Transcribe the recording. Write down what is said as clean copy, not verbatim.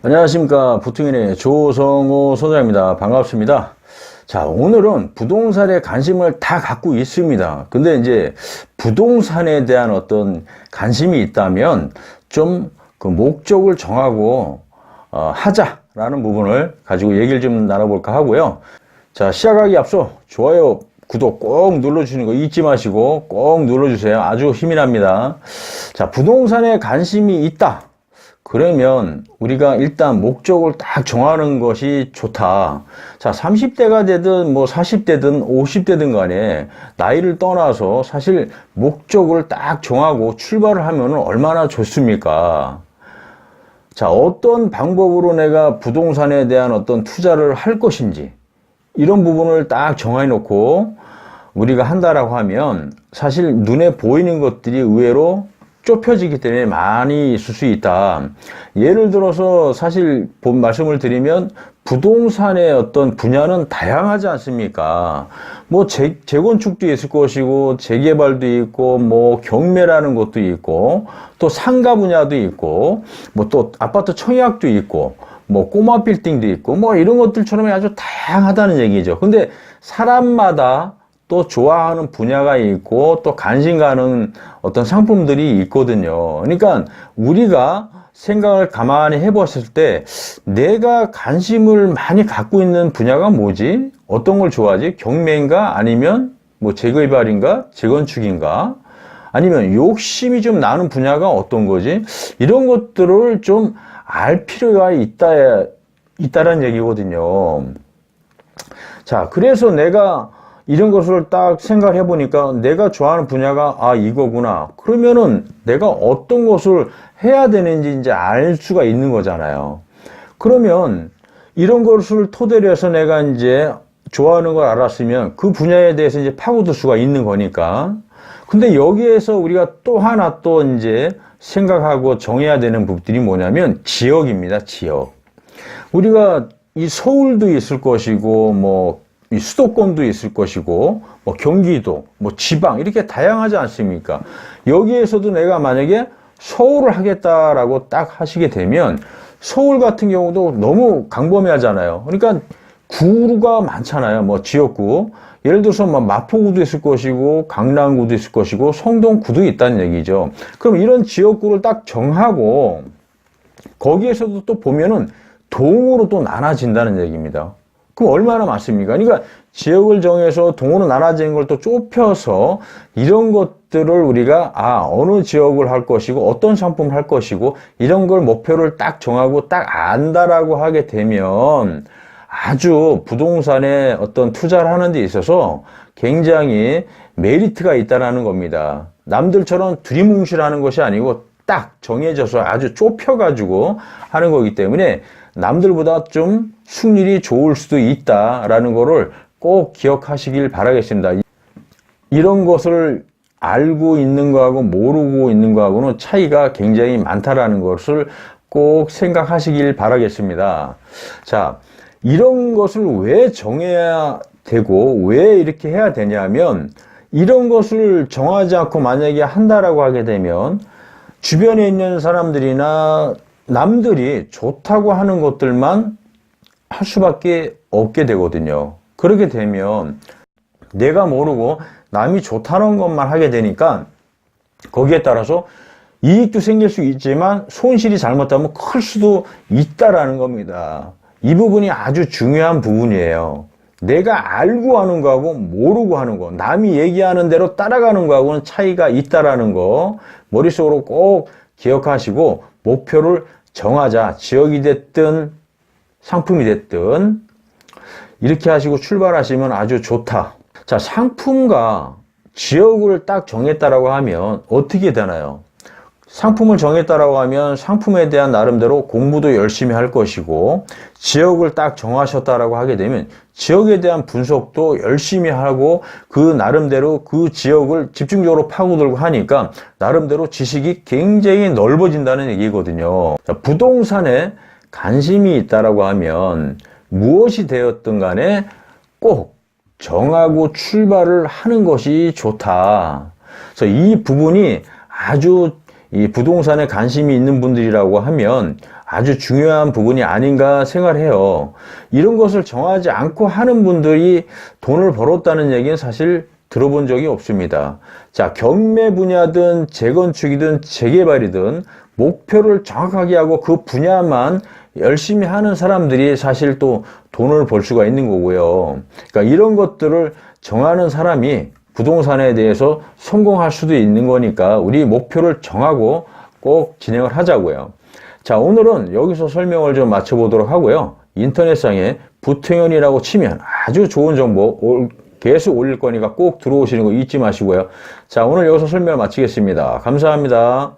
안녕하십니까. 부통인의 조성호 소장입니다. 반갑습니다. 자, 오늘은 부동산에 관심을 다 갖고 있습니다. 근데 이제 부동산에 대한 어떤 관심이 있다면 좀 그 목적을 정하고 하자라는 부분을 가지고 얘기를 좀 나눠볼까 하고요. 자, 시작하기 앞서 좋아요, 구독 꼭 눌러주시는 거 잊지 마시고 꼭 눌러주세요. 아주 힘이 납니다. 자, 부동산에 관심이 있다. 그러면 우리가 일단 목적을 딱 정하는 것이 좋다. 자, 30대가 되든 뭐 40대든 50대든 간에 나이를 떠나서 사실 목적을 딱 정하고 출발을 하면 얼마나 좋습니까? 자, 어떤 방법으로 내가 부동산에 대한 어떤 투자를 할 것인지 이런 부분을 딱 정해 놓고 우리가 한다라고 하면 사실 눈에 보이는 것들이 의외로 좁혀지기 때문에 많이 있을 수 있다. 예를 들어서 사실 말씀을 드리면 부동산의 어떤 분야는 다양하지 않습니까? 뭐 재건축도 있을 것이고 재개발도 있고 뭐 경매라는 것도 있고 또 상가 분야도 있고 뭐 또 아파트 청약도 있고 뭐 꼬마 빌딩도 있고 뭐 이런 것들처럼 아주 다양하다는 얘기죠. 근데 사람마다 또 좋아하는 분야가 있고 또 관심 가는 어떤 상품들이 있거든요. 그러니까 우리가 생각을 가만히 해봤을 때 내가 관심을 많이 갖고 있는 분야가 뭐지? 어떤 걸 좋아하지? 경매인가? 아니면 뭐 재개발인가? 재건축인가? 아니면 욕심이 좀 나는 분야가 어떤 거지? 이런 것들을 좀 알 필요가 있다라는 얘기거든요. 자, 그래서 내가 이런 것을 딱 생각을 해보니까 내가 좋아하는 분야가 이거구나. 그러면은 내가 어떤 것을 해야 되는지 이제 알 수가 있는 거잖아요. 그러면 이런 것을 토대로 해서 내가 이제 좋아하는 걸 알았으면 그 분야에 대해서 이제 파고들 수가 있는 거니까. 근데 여기에서 우리가 또 하나 또 이제 생각하고 정해야 되는 부분들이 뭐냐면 지역입니다. 지역. 우리가 이 서울도 있을 것이고 뭐 이 수도권도 있을 것이고 뭐 경기도 뭐 지방 이렇게 다양하지 않습니까? 여기에서도 내가 만약에 서울을 하겠다라고 딱 하시게 되면 서울 같은 경우도 너무 광범위하잖아요. 그러니까 구가 많잖아요. 뭐 지역구 예를 들어서 뭐 마포구도 있을 것이고 강남구도 있을 것이고 성동구도 있다는 얘기죠. 그럼 이런 지역구를 딱 정하고 거기에서도 또 보면은 동으로 또 나눠진다는 얘기입니다. 그럼 얼마나 많습니까? 그러니까 지역을 정해서 동으로 나눠진 걸 또 좁혀서 이런 것들을 우리가 어느 지역을 할 것이고 어떤 상품을 할 것이고 이런 걸 목표를 딱 정하고 딱 안다라고 하게 되면 아주 부동산에 어떤 투자를 하는 데 있어서 굉장히 메리트가 있다라는 겁니다. 남들처럼 두리뭉실하는 것이 아니고 딱 정해져서 아주 좁혀가지고 하는 거기 때문에 남들보다 좀 승률이 좋을 수도 있다라는 거를 꼭 기억하시길 바라겠습니다. 이런 것을 알고 있는 거하고 모르고 있는 거하고는 차이가 굉장히 많다라는 것을 꼭 생각하시길 바라겠습니다. 자, 이런 것을 왜 정해야 되고 왜 이렇게 해야 되냐면 이런 것을 정하지 않고 만약에 한다라고 하게 되면 주변에 있는 사람들이나 남들이 좋다고 하는 것들만 할 수밖에 없게 되거든요. 그렇게 되면 내가 모르고 남이 좋다는 것만 하게 되니까 거기에 따라서 이익도 생길 수 있지만 손실이 잘못하면 클 수도 있다라는 겁니다. 이 부분이 아주 중요한 부분이에요. 내가 알고 하는 거하고 모르고 하는 거, 남이 얘기하는 대로 따라가는 거하고는 차이가 있다라는 거 머릿속으로 꼭 기억하시고 목표를 정하자. 지역이 됐든 상품이 됐든 이렇게 하시고 출발하시면 아주 좋다. 자, 상품과 지역을 딱 정했다라고 하면 어떻게 되나요? 상품을 정했다라고 하면 상품에 대한 나름대로 공부도 열심히 할 것이고 지역을 딱 정하셨다라고 하게 되면 지역에 대한 분석도 열심히 하고 그 나름대로 그 지역을 집중적으로 파고들고 하니까 나름대로 지식이 굉장히 넓어진다는 얘기거든요. 자, 부동산에 관심이 있다라고 하면 무엇이 되었든 간에 꼭 정하고 출발을 하는 것이 좋다. 그래서 이 부분이 아주 이 부동산에 관심이 있는 분들이라고 하면 아주 중요한 부분이 아닌가 생각해요. 이런 것을 정하지 않고 하는 분들이 돈을 벌었다는 얘기는 사실 들어본 적이 없습니다. 자, 경매 분야든 재건축이든 재개발이든 목표를 정확하게 하고 그 분야만 열심히 하는 사람들이 사실 또 돈을 벌 수가 있는 거고요. 그러니까 이런 것들을 정하는 사람이 부동산에 대해서 성공할 수도 있는 거니까 우리 목표를 정하고 꼭 진행을 하자고요. 자, 오늘은 여기서 설명을 좀 마쳐보도록 하고요. 인터넷상에 부통연이라고 치면 아주 좋은 정보 계속 올릴 거니까 꼭 들어오시는 거 잊지 마시고요. 자, 오늘 여기서 설명을 마치겠습니다. 감사합니다.